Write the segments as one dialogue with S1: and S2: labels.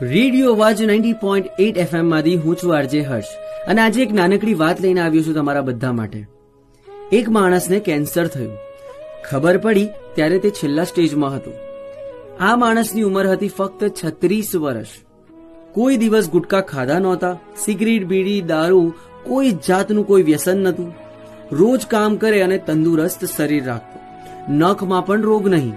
S1: Radio અવાજ 90.8 FM માંથી હું છું આરજે હર્ષ અને આજે એક નાનકડી વાત લઈને આવ્યો છું તમારા બધા માટે. એક માણસને કેન્સર થયું. ખબર પડી ત્યારે તે છેલ્લા સ્ટેજમાં હતો. આ માણસની ઉંમર હતી ફક્ત 36 વર્ષ. કોઈ દિવસ ગુટકા ખાધા નહોતા, સિગરેટ, બીડી, દારૂ, કોઈ જાતનું કોઈ વ્યસન નહોતું. રોજ કામ કરે અને તંદુરસ્ત શરીર રાખતો. નખમાં પણ રોગ નહીં.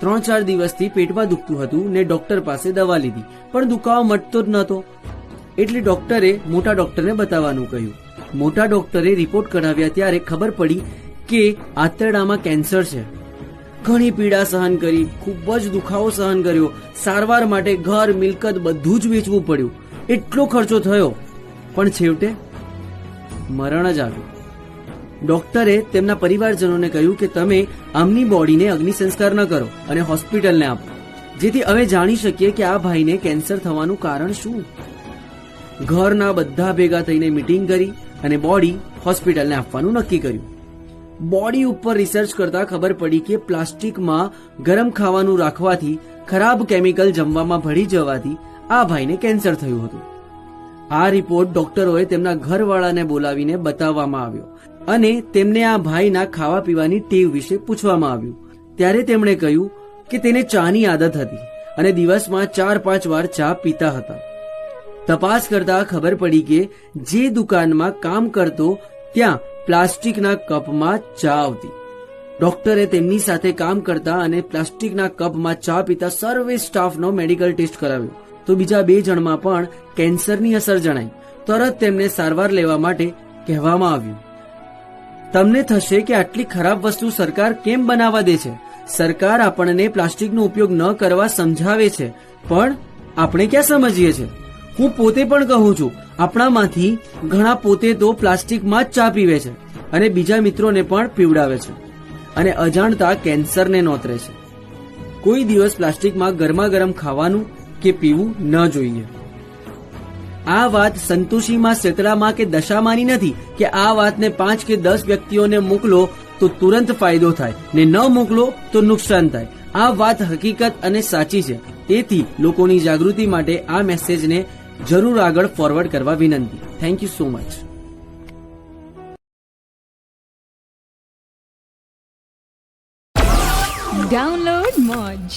S1: 3-4 દિવસથી પેટમાં દુખતું હતું ને ડોક્ટર પાસે દવા લીધી પણ દુખાવો મટતો જ નહોતો. એટલે ડોક્ટરે મોટા ડોક્ટરને બતાવવાનું કહ્યું. મોટા ડોક્ટરે રિપોર્ટ કઢાવ્યા ત્યારે ખબર પડી કે આંતરડામાં કેન્સર છે. ઘણી પીડા સહન કરી, ખૂબ જ દુખાવો સહન કર્યો. સારવાર માટે ઘર, મિલકત બધું જ વેચવું પડ્યું. એટલો ખર્ચો થયો પણ છેવટે મરણ જ આવ્યું. ડોક્ટરે તેમના પરિવારજનોને કહ્યું કે તમે આમની બોડીને અગ્નિ સંસ્કાર ન કરો અને હોસ્પિટલને આપો, જેથી અમે જાણી શકીએ કે આ ભાઈને કેન્સર થવાનું કારણ શું. ઘરના બધા ભેગા થઈને મીટિંગ કરી અને બોડી હોસ્પિટલને આપવાનું નક્કી કર્યું. બોડી ઉપર રિસર્ચ કરતા ખબર પડી કે પ્લાસ્ટિકમાં ગરમ ખાવાનું રાખવાથી, ખરાબ કેમિકલ જમવામાં ભળી જવાથી આ ભાઈને કેન્સર થયું હતું. આ રિપોર્ટ ડોક્ટરોએ તેમના ઘરવાળાને બોલાવીને બતાવવામાં આવ્યો અને તેમને આ ભાઈના ખાવા પીવાની ટેવ વિશે પૂછવામાં આવ્યું. ત્યારે તેમણે કહ્યું કે તેને ચાની આદત હતી અને દિવસમાં 4-5 વાર ચા પીતા હતા. તપાસ કરતા ખબર પડી કે જે દુકાનમાં કામ કરતો ત્યાં પ્લાસ્ટિકના કપમાં ચા આવતી. ડોક્ટરે તેમની સાથે કામ કરતા અને પ્લાસ્ટિકના કપમાં ચા પીતા સર્વે સ્ટાફનો મેડિકલ ટેસ્ટ કરાવ્યો તો બીજા 2 જણમાં પણ કેન્સરની અસર જણાઈ. તરત તેમને સારવાર લેવા માટે કહેવામાં આવ્યું. તમને થશે કે આટલી ખરાબ વસ્તુ સરકાર કેમ બનાવવા દે છે? સરકાર આપણને પ્લાસ્ટિકનો ઉપયોગ ન કરવા સમજાવે છે પણ આપણે ક્યાં સમજીએ છીએ. હું પોતે પણ કહું છું, આપણામાંથી ઘણા પોતે તો પ્લાસ્ટિકમાં જ ચા પીવે છે અને બીજા મિત્રોને પણ પીવડાવે છે અને અજાણતા કેન્સરને નોતરે છે. કોઈ દિવસ પ્લાસ્ટિકમાં ગરમા ગરમ ખાવાનું કે પીવું ન જોઈએ. આ વાત સંતોષીમાં, સેતડામાં કે દશામાની નથી કે આ વાતને 5 કે 10 વ્યક્તિઓને મોકલો તો તુરંત ફાયદો થાય ને ન મોકલો તો નુકસાન થાય. આ વાત હકીકત અને સાચી છે. તેથી લોકોની જાગૃતિ માટે આ મેસેજને જરૂર આગળ ફોરવર્ડ કરવા વિનંતી. Thank you so much.
S2: Download Moj.